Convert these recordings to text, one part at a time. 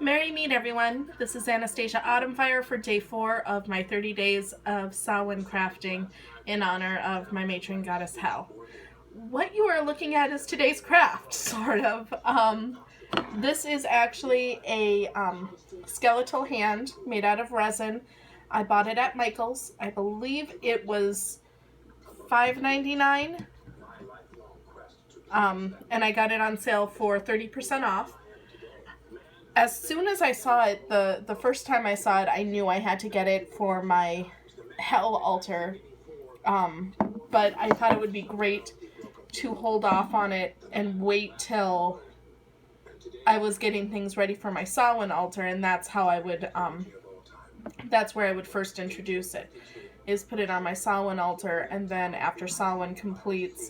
Merry meet everyone. This is Anastasia Autumnfire for day 4 of my 30 days of Samhain crafting in honor of my matron goddess Hel. What you are looking at is today's craft, sort of. This is actually a skeletal hand made out of resin. I bought it at Michael's. I believe it was $5.99. And I got it on sale for 30% off. As soon as I saw it, the first time I saw it, I knew I had to get it for my Hel altar. But I thought it would be great to hold off on it and wait till I was getting things ready for my Samhain altar, and that's how I would, that's where I would first introduce it, is put it on my Samhain altar, and then after Samhain completes,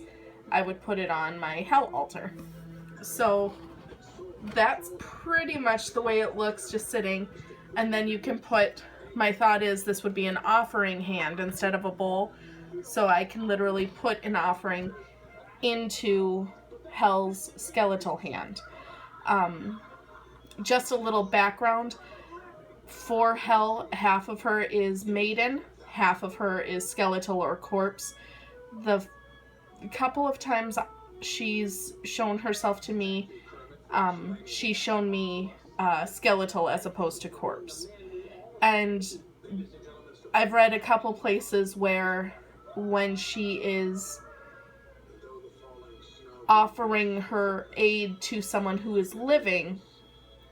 I would put it on my Hel altar. So that's pretty much the way it looks just sitting. And then you can put, my thought is this would be an offering hand instead of a bowl, so I can literally put an offering into Hel's skeletal hand. Just a little background for Hel: half of her is maiden, half of her is skeletal or corpse. The couple of times she's shown herself to me, she's shown me skeletal as opposed to corpse. And I've read a couple places where when she is offering her aid to someone who is living,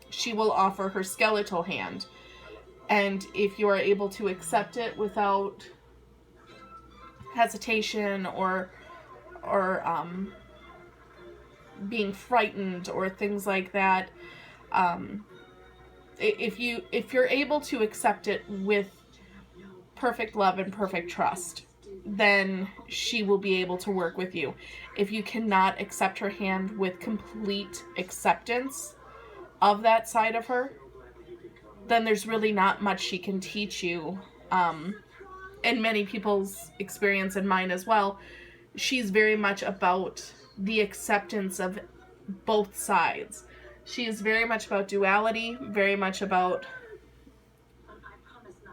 she will offer her skeletal hand. And if you are able to accept it without hesitation or being frightened or things like that, if you're able to accept it with perfect love and perfect trust, then she will be able to work with you. If you cannot accept her hand with complete acceptance of that side of her, then there's really not much she can teach you. In many people's experience, and mine as well, she's very much about the acceptance of both sides. She is very much about duality, very much about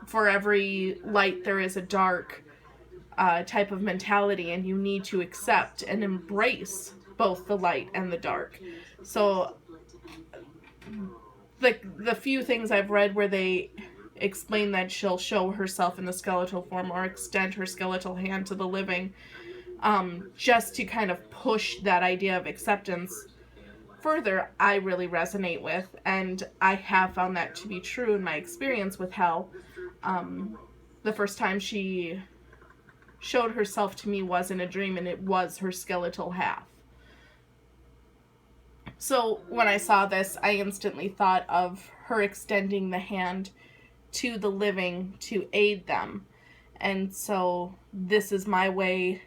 for every light there is a dark type of mentality, and you need to accept and embrace both the light and the dark. So the few things I've read where they explain that she'll show herself in the skeletal form or extend her skeletal hand to the living, just to kind of push that idea of acceptance further, I really resonate with, and I have found that to be true in my experience with Hel. The first time she showed herself to me was in a dream, and it was her skeletal half. So when I saw this, I instantly thought of her extending the hand to the living to aid them. And so this is my way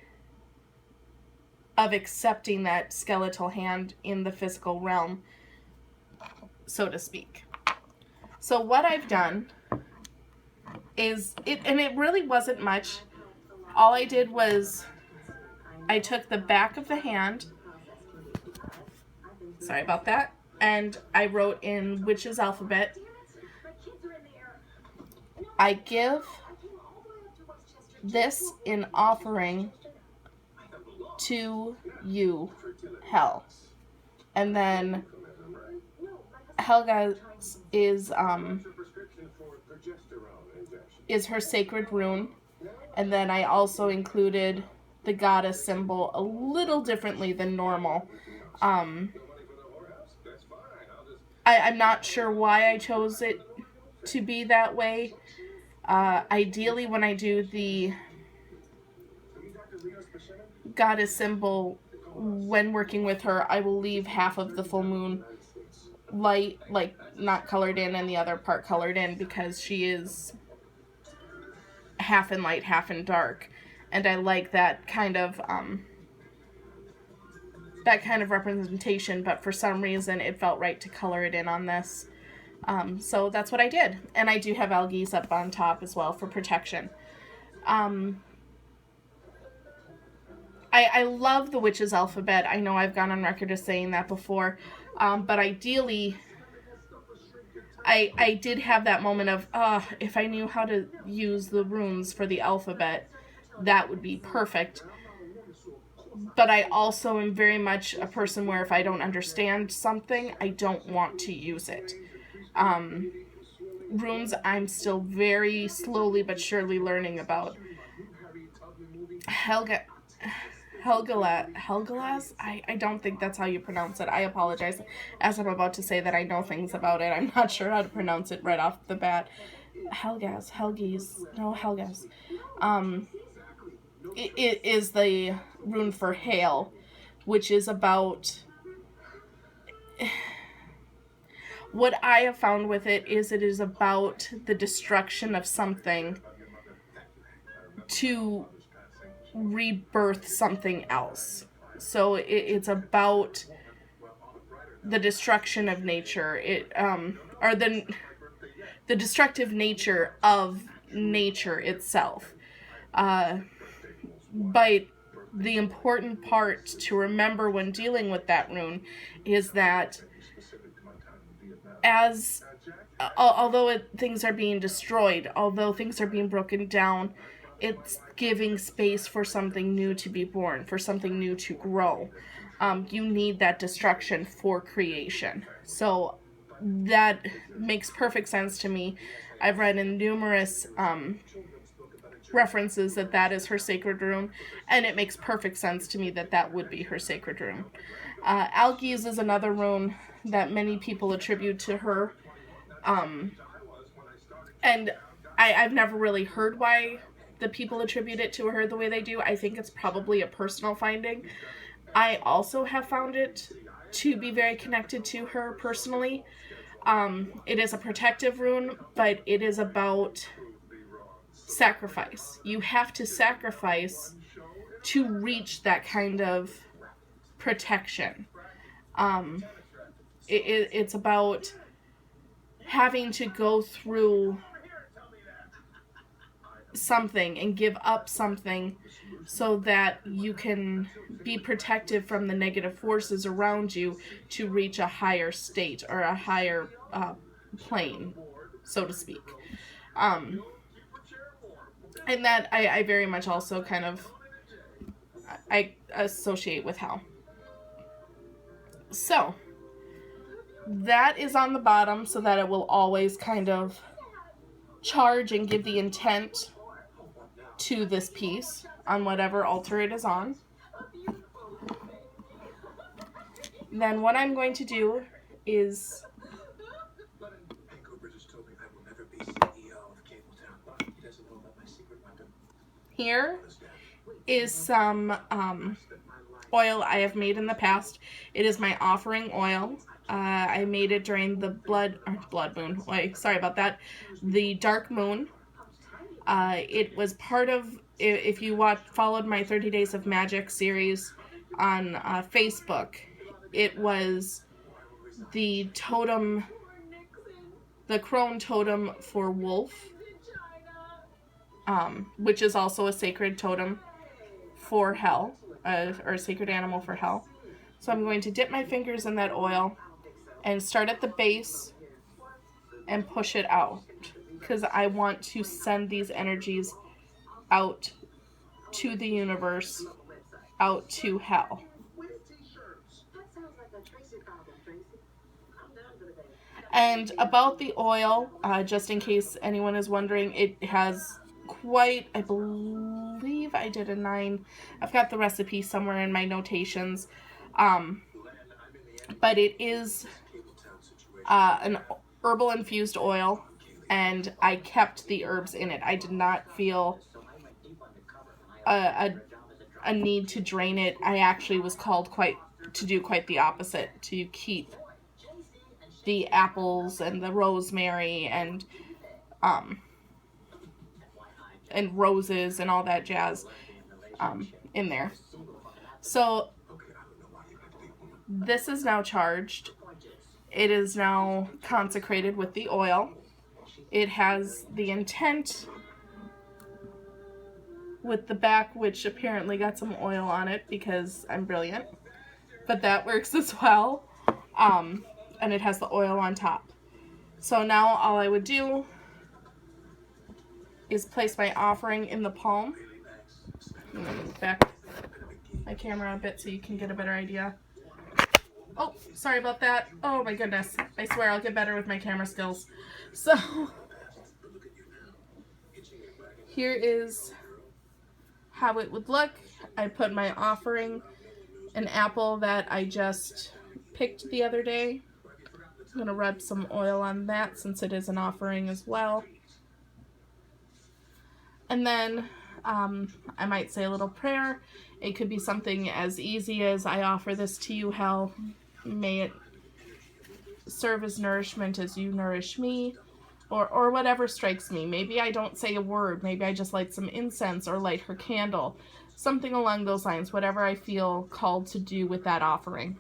of accepting that skeletal hand in the physical realm, so to speak. So what I've done is, it really wasn't much. All I did was I took the back of the hand, sorry about that, and I wrote in witch's alphabet. I give this in offering to you, Hel. And then Helga is her sacred rune. And then I also included the goddess symbol a little differently than normal. I'm not sure why I chose it to be that way. Ideally, when I do the goddess symbol, when working with her, I will leave half of the full moon light, like not colored in, and the other part colored in, because she is half in light, half in dark, and I like that kind of representation, but for some reason it felt right to color it in on this. So that's what I did, and I do have algae up on top as well for protection. I love the witch's alphabet. I know I've gone on record as saying that before, but ideally I did have that moment of, if I knew how to use the runes for the alphabet, that would be perfect. But I also am very much a person where if I don't understand something, I don't want to use it. Runes, I'm still very slowly but surely learning about. Helgelas? I don't think that's how you pronounce it. I apologize as I'm about to say that I know things about it. I'm not sure how to pronounce it right off the bat. Helgas. It is the rune for hail, which is about... What I have found with it is about the destruction of something to rebirth something else. So it's about the destruction of nature. Or the destructive nature of nature itself. But the important part to remember when dealing with that rune is that although things are being destroyed, although things are being broken down, it's giving space for something new to be born, for something new to grow. You need that destruction for creation. So that makes perfect sense to me. I've read in numerous references that is her sacred rune, and it makes perfect sense to me that would be her sacred rune. Algiz is another rune that many people attribute to her, and I've never really heard why the people attribute it to her the way they do. I think it's probably a personal finding. I also have found it to be very connected to her personally. It is a protective rune, but it is about sacrifice. You have to sacrifice to reach that kind of protection. It's about having to go through something and give up something so that you can be protected from the negative forces around you to reach a higher state or a higher plane, so to speak. And that I very much also kind of I associate with hell. So that is on the bottom so that it will always kind of charge and give the intent to this piece on whatever altar it is on. Then what I'm going to do is here is some oil I have made in the past. It is my offering oil. I made it during the blood moon. Wait, sorry about that. The dark moon. It was part of, if you followed my 30 Days of Magic series on Facebook, it was the totem, the crone totem for wolf, which is also a sacred totem for hell, or a sacred animal for hell. So I'm going to dip my fingers in that oil and start at the base and push it out, because I want to send these energies out to the universe, out to hell. And about the oil, just in case anyone is wondering, it has quite, I believe I did a 9. I've got the recipe somewhere in my notations. But it is an herbal infused oil, and I kept the herbs in it. I did not feel a need to drain it. I actually was called to do quite the opposite, to keep the apples and the rosemary and roses and all that jazz in there. So this is now charged. It is now consecrated with the oil. It has the intent with the back, which apparently got some oil on it because I'm brilliant. But that works as well. And it has the oil on top. So now all I would do is place my offering in the palm. I'm going to move back my camera a bit so you can get a better idea. Oh, sorry about that. Oh my goodness. I swear I'll get better with my camera skills. So, here is how it would look. I put my offering, an apple that I just picked the other day. I'm going to rub some oil on that since it is an offering as well. And then I might say a little prayer. It could be something as easy as, I offer this to you, Hell. May it serve as nourishment as you nourish me. Or whatever strikes me. Maybe I don't say a word. Maybe I just light some incense or light her candle. Something along those lines. Whatever I feel called to do with that offering.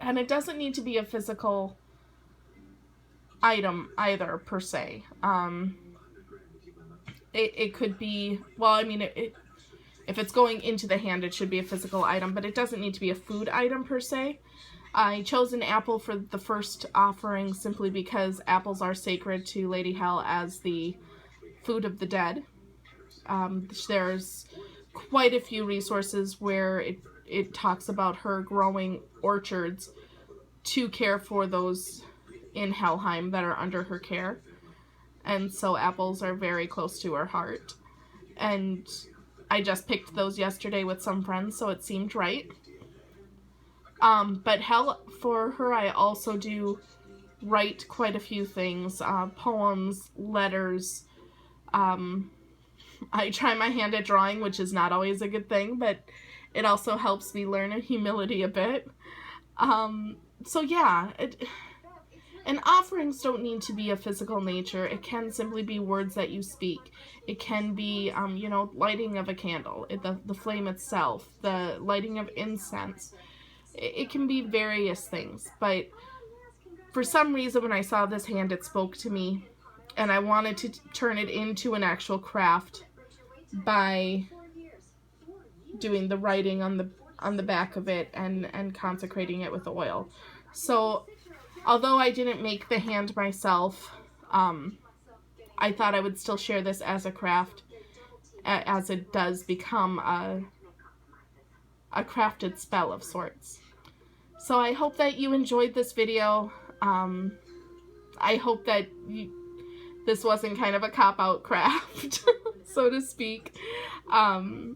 And it doesn't need to be a physical item either, per se. It could be, well, I mean, if it's going into the hand, it should be a physical item, but it doesn't need to be a food item per se. I chose an apple for the first offering simply because apples are sacred to Lady Hell as the food of the dead. There's quite a few resources where it talks about her growing orchards to care for those in Helheim that are under her care. And so apples are very close to her heart. And I just picked those yesterday with some friends, so it seemed right. But Hell, for her, I also do write quite a few things. Poems, letters. I try my hand at drawing, which is not always a good thing, but it also helps me learn humility a bit. So yeah, and offerings don't need to be a physical nature. It can simply be words that you speak. It can be, you know, lighting of a candle, the flame itself, the lighting of incense. It can be various things, but for some reason when I saw this hand, it spoke to me, and I wanted to turn it into an actual craft by doing the writing on the back of it and consecrating it with oil. So although I didn't make the hand myself, I thought I would still share this as a craft, as it does become a crafted spell of sorts. So I hope that you enjoyed this video. I hope that this wasn't kind of a cop-out craft, so to speak. When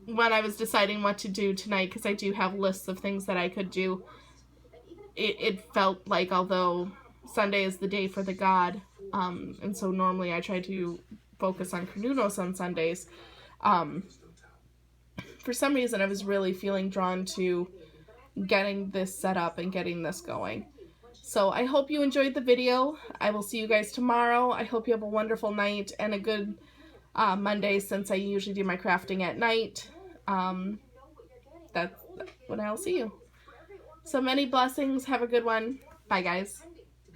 I was deciding what to do tonight, because I do have lists of things that I could do, it felt like, although Sunday is the day for the god, and so normally I try to focus on Carnunos on Sundays, for some reason I was really feeling drawn to getting this set up and getting this going. So I hope you enjoyed the video. I will see you guys tomorrow. I hope you have a wonderful night and a good Monday, since I usually do my crafting at night. That's when I'll see you. So many blessings. Have a good one. Bye, guys.